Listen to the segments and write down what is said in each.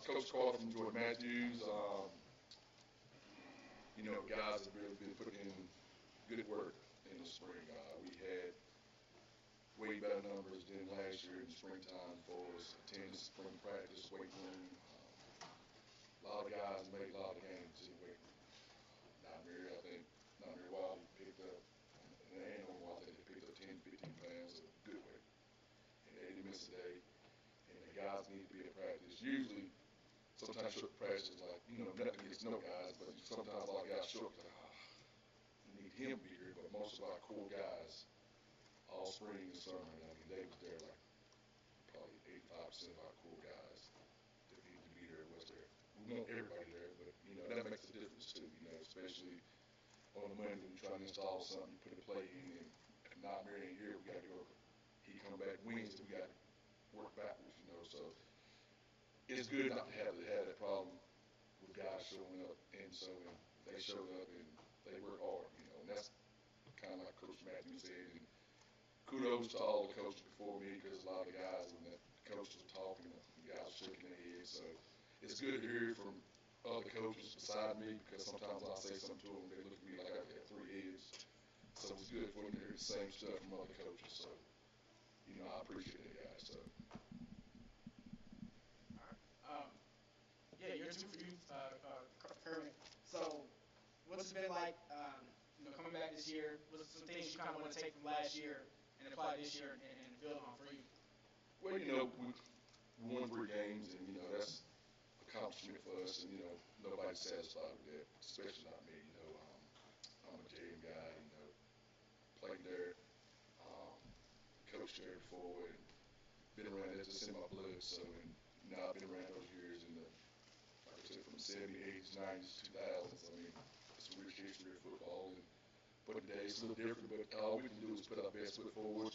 Coach Carter from Jordan Matthews. Guys have really been putting in good work in the spring. We had way better numbers than last year in the springtime for us. Attendance, spring practice, weight room. A lot of guys made a lot of games in the weight room. Not very Wiley picked up, and they ain't no Wiley, they picked up 10, 15 pounds of good weight. And they didn't miss a day. And the guys need to be at practice. Usually, sometimes short practice is like, nothing against no guys, but sometimes a lot of guys short, like, you need him to be here. But most of our core guys, all spring and summer, they was there like probably 85% of our core guys that needed to be there was there. We want everybody there, but, that makes a difference too, especially on the Monday when you're trying to install something, you put a play in, and if not Mary ain't here, we got to go. He come back Wednesday, we got to work backwards, so it's good not to have that problem with guys showing up, and so they showed up and they work hard, and that's kind of like Coach Matthews said. And kudos to all the coaches before me because a lot of the guys when the coaches were talking, the guys were shaking their heads. So it's good to hear from other coaches beside me because sometimes I say something to them, they look at me like I got three heads. So it's good for them to hear the same stuff from other coaches. So, I appreciate it, guys. So. All right. Yeah, year two for you, Kermit. So, what's it been like, coming back this year? What's some things you kind of want to take from last year and apply this year and build on for you? Well, we won 3 games, and that's accomplishment for us, and nobody's satisfied with that, especially not me. I'm a JM guy. Played there, coached there before, and been around. That's just in my blood. So, and I've been around those years in the, like I said, from the 70s, 80s, 90s, 2000s. It's a rich history of football. But today it's a little different. But all we can do is put our best foot forward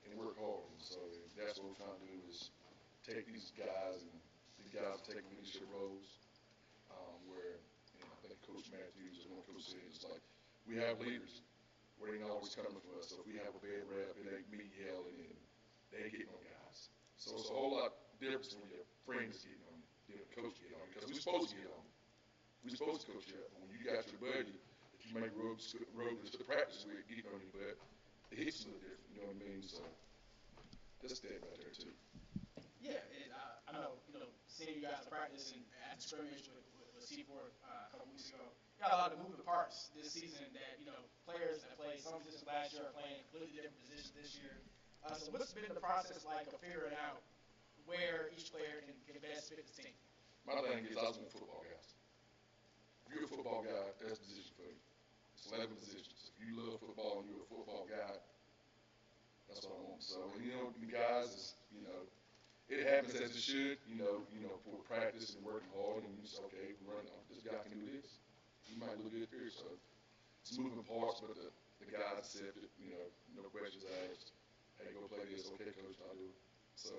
and work hard. And so that's what we're trying to do is take these guys and these guys are taking leadership roles where I think Coach Matthews is one coach said it's like we have leaders where they ain't always coming for us. So if we have a bad rep, it ain't me yelling and they ain't getting on guys. So it's a whole lot different when your friends getting on you than a coach getting on you because we're supposed to get on you. We're supposed to coach you up. When you got your buddy, if you make roads to practice with, getting on your butt, it hits a little different. You know what I mean? So that's that right there too. Yeah, I know, seeing you guys practice and at the scrimmage with C4 a couple weeks ago, you got a lot of moving parts this season that, players that played some positions last year are playing completely different positions this year. So what's been the process like of figuring out where each player can best fit the team? My thing is I just want football guys. If you're a football guy, that's a position for you. It's 11 positions. If you love football and you're a football guy, that's what I want. So, and the guys is, it happens as it should, for practice and working hard, and you say, okay, this guy can do this. He might look good here. So it's moving parts, but the guys accept it, no questions asked. Hey, go play this. Okay, coach, I'll do it. So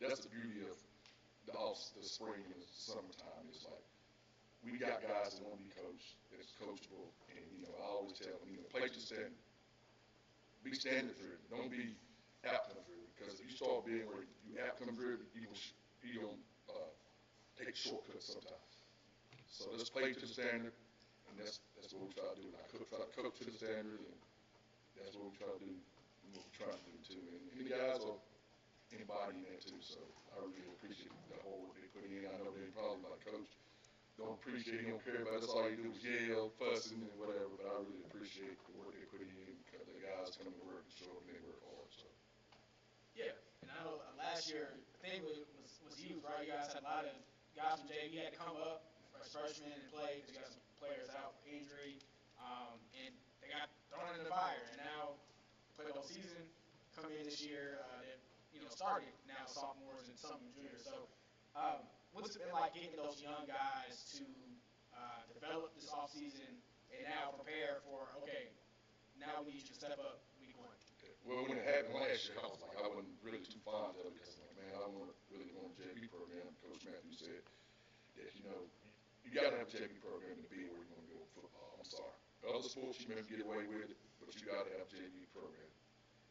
that's the beauty of the spring and the summertime. It's like we got guys that want to be coached, that's coachable, and I always tell them, play to the standard. Be standard driven. Don't be outcome driven. Because if you start being where you outcome driven, you don't take shortcuts sometimes. So let's play to the standard, and that's what we try to do. And I try to coach to the standard, and that's what we try to do. And what we're trying to do too. And the guys are embodying that too. So I really appreciate the whole work they put in. I know they probably like coach don't appreciate, he don't care about us. All you do is yell, fussing, and whatever. But I really appreciate the work they put in because the guys come to work and show up and they work hard. So. Yeah, and I know last year, I think it was huge, right? You guys had a lot of guys from JV had to come up as freshmen and play because you got some players out for injury, and they got thrown in the fire. And now play the whole season, come in this year, started now sophomores and some juniors. So what's it been like getting those young guys to develop this offseason and now prepare for, okay, now we need you to step up week one? Well, when it happened last year, I was like, I wasn't really too fond of it because, man, I really want a JV program. Coach Matthews said that, you got to have a JV program to be where you want to go in football. I'm sorry. Other sports, you may get away with it, but you got to have a JV program.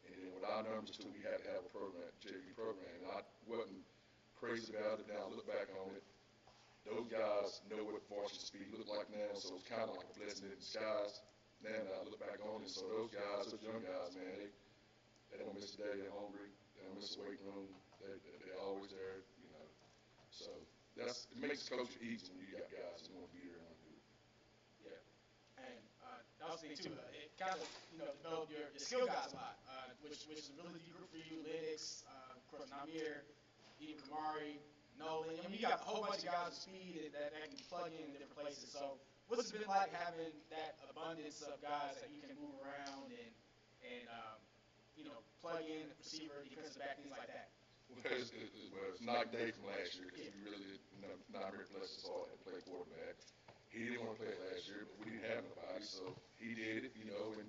And then with our numbers, too, we had to have a program, JV program. And I wasn't crazy about it. Now I look back on it. those guys know what varsity speed look like now, so it's kind of like a blessing in disguise. Now that I look back on it, so those guys, those young guys, man, they don't miss a day. They're hungry. They don't miss a weight room. They're always there, you know. So it makes the culture easy when you got guys who want to be there and want to do it. Yeah. And that was the thing too. It kind of developed your skill guys a lot, which is a really deep group for you. Linux, of course, Namir, even Kamari, Nolan. I mean, you got a whole bunch of guys with speed that can plug in different places. So, what's it been like having that abundance of guys that you can move around and plug in receiver, defensive back, things like that? Well, it's not day from last year because we really not very blessed us all to play quarterback. He didn't want to play it last year, but we didn't have nobody, so he did it, and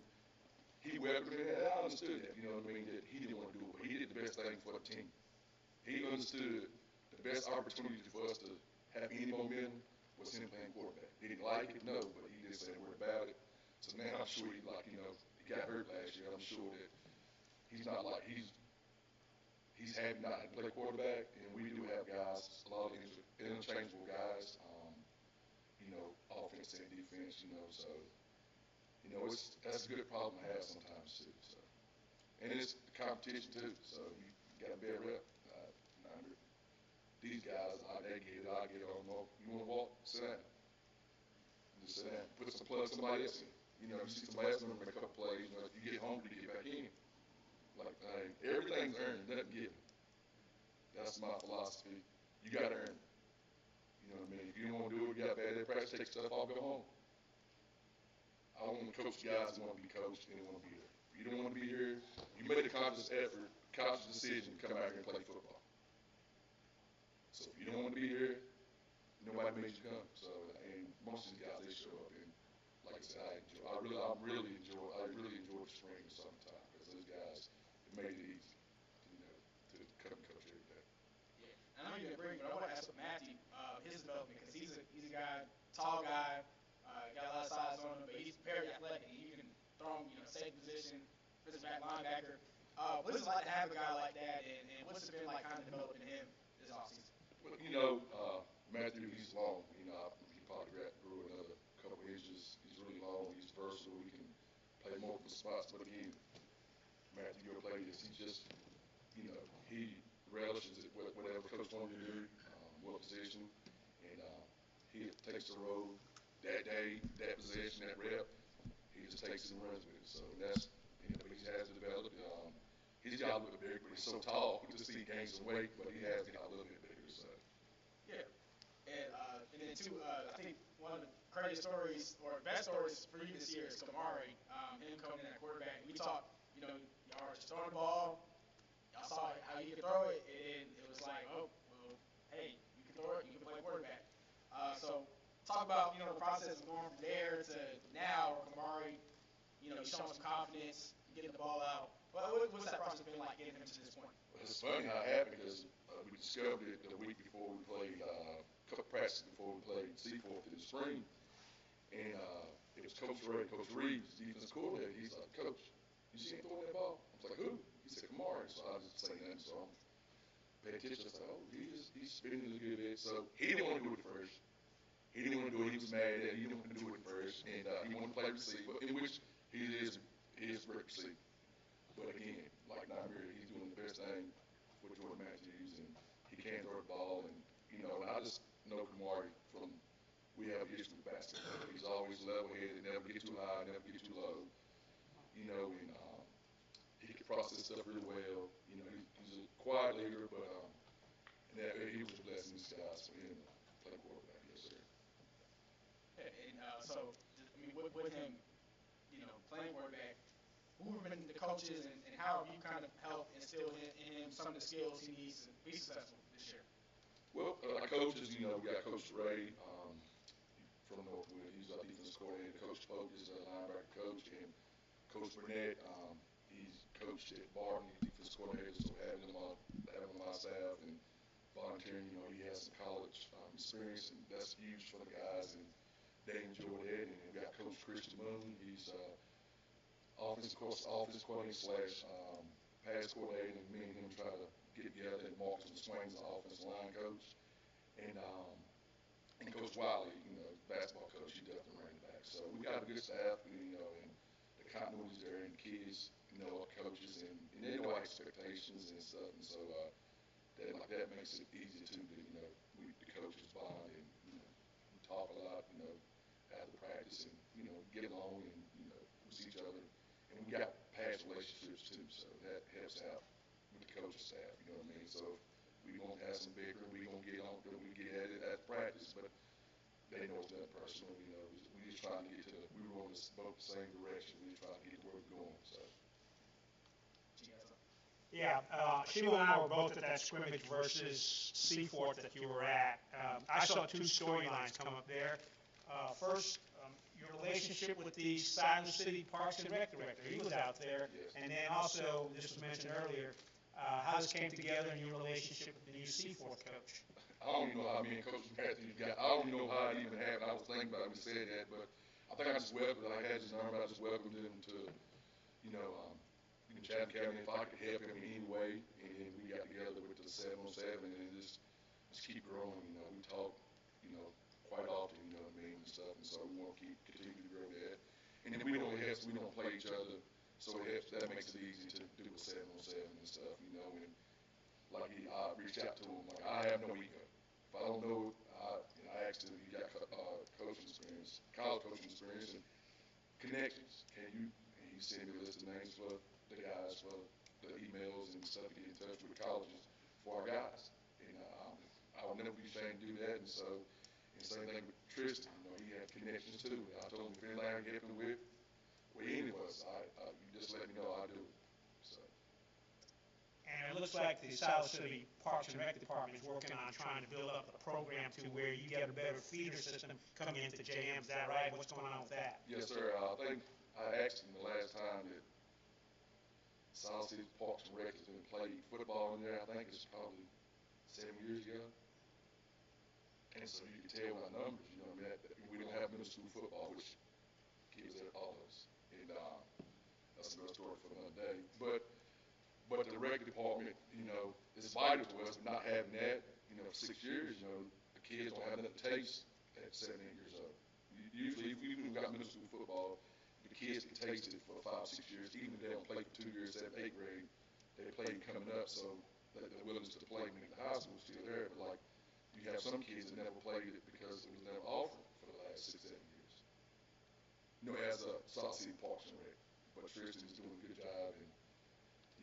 he welcomed it. And I understood that, that he didn't want to do it, but he did the best thing for the team. He understood the best opportunity for us to have any momentum was him playing quarterback. He didn't like it, no, but he didn't say a word about it. So now I'm sure he got hurt last year. I'm sure that he's not like he's happy not to play quarterback, and we do have guys, a lot of interchangeable guys, offense and defense, so that's a good problem to have sometimes too. So, and it's competition too, so you got to be a rep. These guys, they get it, I get it. You want to walk? Sit down. Just sit down. Plug somebody else in. You see somebody else make a couple plays. If you get hungry, you get back in. Like, everything's earned, nothing given. That's my philosophy. You got to earn it. You know what I mean? If you don't want to do it, you got bad at practice, take stuff off, go home. I want to coach guys who want to be coached and want to be here. If you don't want to be here, you made a conscious effort, conscious decision to come out here and play football. So if you don't want to be here, nobody made you come. So, and most of these guys, they show up, and like I said, I really enjoy the spring and summertime because those guys, it made it easy, to come and coach every day. Yeah, and I know you're gonna bring, but I want to ask about Matthew, his development because he's a guy, tall guy, got a lot of size on him, but he's very athletic. You can throw him, safe position, defensive back, linebacker. What is it like to have a guy like that, and what's it been like kind of developing him this offseason? Well, Matthew, he's long. He probably grew another couple inches. He's really long. He's versatile. He can play multiple spots. But again, Matthew, your play is he just, he relishes it, whatever coach wants him to do, what position, and he takes the role that day, that position, that rep. He just takes it and runs with it. So that's, he has to develop. He's got a little bit bigger, but he's so tall. You just see he gains some weight, but he has got a little bit bigger. So. Yeah, and then too, I think one of the craziest stories or best stories for you this year is Kamari, him coming in at quarterback. We talked, y'all were just throwing the ball. Y'all saw how you could throw it, and it was like, oh, well, hey, you can throw it, you can play quarterback. So talk about, the process of going from there to now, where Kamari, you're showing some confidence, getting the ball out. What's that process been like getting him to this point? Well, it's funny how it happened because we discovered it the week before we played, practice before we played Seaforth in the spring. And it was Coach Reeves, defensive coordinator. He's like, Coach, you see him throwing that ball? I was like, who? He said, Kamari. So I was just saying that. So I'm paying attention. I was like, oh, he's spinning a good bit. So he didn't want to do it first. He didn't want to do it. He was mad that he didn't want to do it first. And he wanted to play receiver, in which he is receiver. But again, like Namir, he's doing the best thing for Jordan Matthews, and he can't throw the ball. And and I just know Kamari from we have issues with basketball. He's always level-headed, never get too high, never get too low. And he can process stuff really well. He's a quiet leader, but he was a blessing in disguise for him to play quarterback. Yes, sir. And so, with him, playing quarterback, who have been the coaches and how have you kind of helped instill in him some of the skills he needs to be successful this year? Well, our coaches, we got Coach Ray from Northwood. He's our defense coordinator. Coach Polk is a linebacker coach, and Coach Burnett, he's coached at Barton. He's defense coordinator, so having him on my staff and volunteering, he has some college experience, and that's huge for the guys, and they enjoy that. And we got Coach Christian Moon. He's offense coordinator slash pass coordinator, and me and him try to get together and mark some swings as offensive line coach. And Wiley, basketball coach, he definitely ran it back. So we got a good staff, and the continuity's there, and the kids, our coaches, and they know our expectations and stuff, and so that makes it easier too. We the coaches bond, and we talk a lot, after practice, and get along, and we see each other, and we got past relationships too, so that helps out with the coaching staff. You know what I mean? So we gonna have some bickering, we gonna get on, we get at it at practice, but they know it's nothing personal. We just trying to get to we were on both the same direction. We just trying to get to where we're going. So Yeah, Sheila and I were both at that scrimmage versus Seafort that you were at. I saw two storylines come up there. First, your relationship with the Silent City Parks and Rec director. He was out there. yes. And then also, this was mentioned earlier, how this came together in your relationship with the new Seafort coach. I don't even know how me and Coach Matthews got. I don't even know how it even happened. I was thinking about it when we said that, but I think I just welcomed. I had his number. I just welcomed him to, Chatham County, if I could help him in any way. And then we got together with the 707 and just keep growing. We talk, quite often. You know what I mean, and stuff. And so we want to continue to grow that. And then we don't play each other, so that makes it easy to do a 707 and stuff. And like I reached out to him. Like I have no ego. If I don't know, I asked him. You got coaching experience, college coaching experience, and connections. Can you? And he sent me a list of names for the guys, for the emails and stuff to get in touch with colleges for our guys. And I would never be ashamed to do that. And same thing with Tristan. He had connections too. And I told him if anything I can help him with any of us, you just let me know. I do it. So. And it looks like the South City Parks and Rec Department is working on trying to build up the program to where you get a better feeder system coming into JM. Is that right? What's going on with that? Yes, sir. I think I asked him the last time that South City Parks and Rec has been played football in there. I think it's probably 7 years ago. And so you can tell by numbers, that we don't have middle school football, which kids are all of us. And that's another story for another day. But the rec department, is vital to us. But not having that, for 6 years, the kids don't have nothing to taste at 7, 8 years old. Usually, if we even got middle school football, the kids can taste it for 5, 6 years. Even if they don't play for 2 years, 7, 8 grade, they play coming up, so the willingness to play when they get to high school is still there. But like, you have some kids that never played it because it was never offered for the last 6, 7 years. As a South City Parks and Rec. But Tristan's doing a good job, and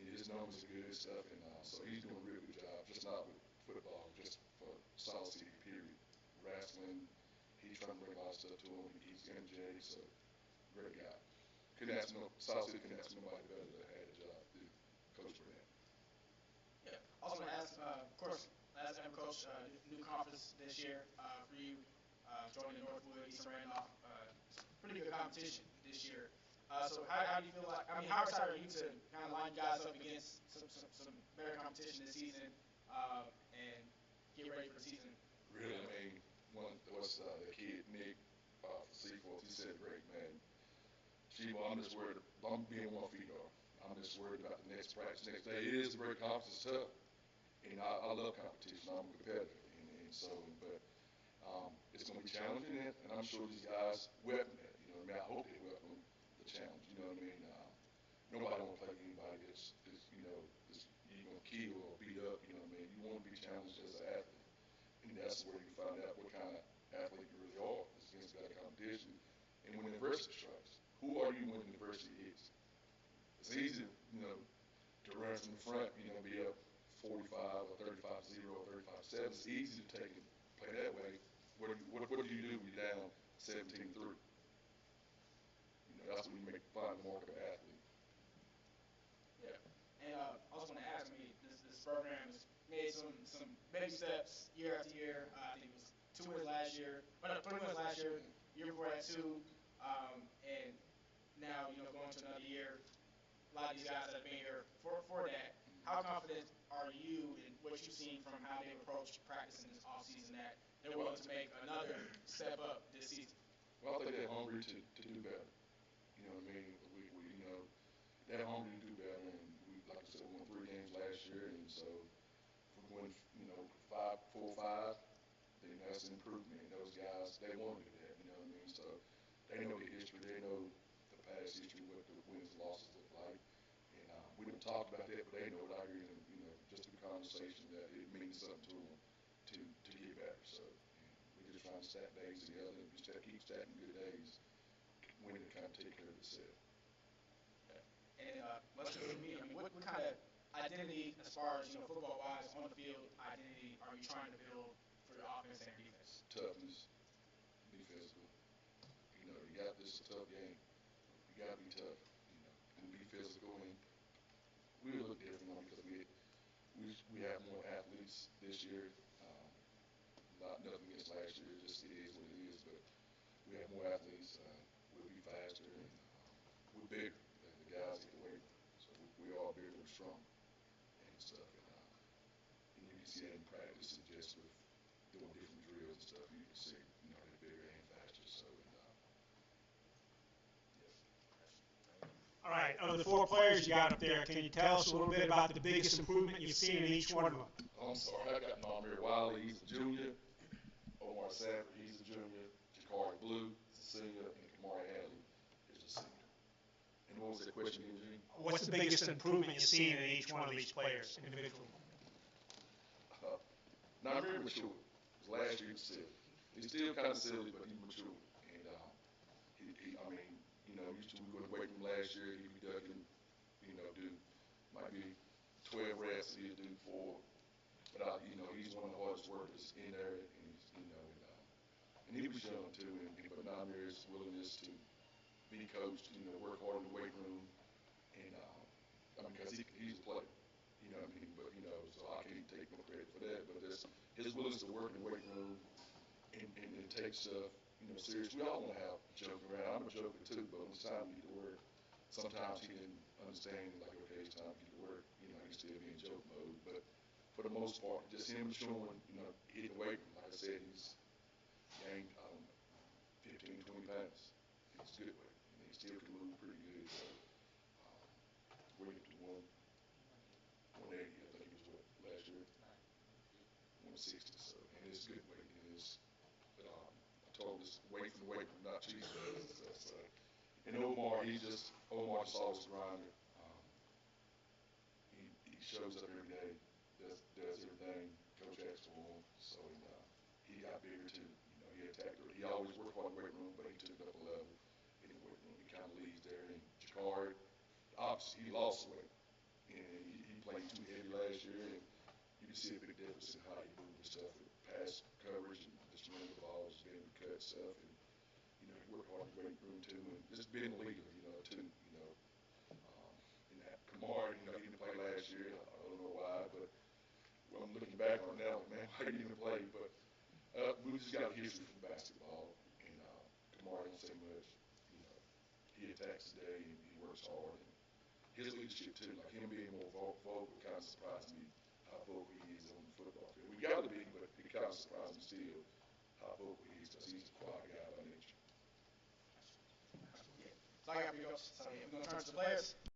his numbers are good and stuff, and so he's doing a real good job, just not with football, just for South City, period. Wrestling, he's trying to bring a lot of stuff to him. He's energetic, so great guy. South City couldn't ask nobody better that had a job to coach for that. Yeah. Also want to ask, of course, as ever, Coach, new conference this year for you, joining Northwood, Eastern Randolph. Pretty good competition this year. So how do you feel like? How excited are you to kind of line you guys up against some better competition this season and get ready for the season? Really, the kid Nick for Seaforth? He said, "Great man, I'm just worried. I'm being 1 feet off. I'm just worried about the next practice, next day. It is a great conference, it's tough, and I love competition. I'm a competitor, and so, but it's going to be challenging, and I'm sure these guys welcome that. I hope they welcome the challenge. You know what I mean? Nobody want to play anybody that's you're going to kill or beat up. You know what I mean? You want to be challenged as an athlete, and that's where you find out what kind of athlete you really are. It's against better competition, and when adversity strikes, who are you when adversity hits? It's easy, to run from the front, be up 45 or 35-0 or 35-7. It's easy to take it, play that way. What do you do when you're down 17-3? That's when you find the mark of an athlete. Yeah. And I also want to ask, this program has made some baby steps year after year. I think it was 2 wins last year, 3 wins last year. Year before that 2, and now going to another year. A lot of these guys that have been here for that. How confident are you in what you've seen from how they've approached practicing this offseason that they're willing to make another step up this season? Well, I think they're hungry to do better. You know what I mean? They're hungry to do better, and like I said, we won 3 games last year, and so if we win, 4 or 5, then that's an improvement. And those guys, they want to do that, you know what I mean? So they know the history, they know the past history, what the wins and losses look like. And we don't talk about that, but they know it. I hear them, you know, just through conversation that it means something to them to get better. So we're just trying to stack days together and just keep stacking good days when it kind of take care of itself. And let's just for me, I mean, what kind of identity, as far as football wise, on the field identity, are you trying to build for your offense and defense? Toughness, be physical. You know, you got this a tough game. You got to be tough. You know, and be physical. And we look different because we have more athletes this year. Not nothing against last year. Just it is what it is. But we have more athletes. We'll be faster and we're bigger. The guys get the weight, so we all bigger and strong and stuff. And you can see that in practice and just with doing different drills and stuff. You can see, you know, they're bigger and faster. So, All right, of the four players you got up there, can you tell us a little bit about the biggest improvement you've seen in each one of them? I'm sorry, I got Namir Wiley, he's a junior. Omar Sanford, he's a junior. Jakari Blue is a senior, and Kamari Hadley is a senior. And what was that question again, Gene? What's the biggest improvement you've seen in each one of these players individually? Namir matured. Last year he was silly. He's still kind of silly, but he matured. And I mean, you know, used to we go to weight room last year, he'd be ducking, you know, might be 12 reps, he'd do 4. But you know, he's one of the hardest workers in there, and he's, you know, and he was young too. But Namir's willingness to be coached, you know, work hard in the weight room, and I mean, because he's a player, you know what I mean. But you know, so I can't take no credit for that. But that's his willingness to work in the weight room and take stuff, you know, serious. We all want to have joking around. I'm a joker too, but when it's time to get to work, sometimes he didn't understand. Like, okay, it's time to get to work. You know, he's still be in joke mode, but for the most part, just him showing, you know, hitting the weight room. Like I said, he's gained, I don't know, 15, 20 pounds. He's good weight. And he still can move pretty good. So, weight up to 180, I think he was what, last year? 160. So, and it's good weight. And it's, I told him this weight from the weight room, not cheese and stuff. So, and Omar's just always a grinder. He shows up every day. Does everything Coach asks for him. So he got bigger too. You know, he attacked. He always worked hard in the weight room, but he took it up a level in the weight room. He kind of leads there. And Jakari, obviously, he lost weight, and he played too heavy last year, and you can see a big difference in how he moved and stuff with pass coverage and just running the ball, just being able to cut stuff, and you know, he worked hard in the weight room too, and just being a leader, you know, too. You know, and that Kamar, you know, he didn't play last year. I don't know why, but. Well, I'm looking back on it now, like, man, why didn't even play? But we just got a history from basketball, and Kamari don't say much. You know, he attacks today and he works hard, and his leadership too, like him being more vocal, kind of surprised me how vocal he is on the football field. We got to be, but it kind of surprised me still how vocal he is because he's a quiet guy by nature. So I got for you, Coach. So we're going to turn to the players.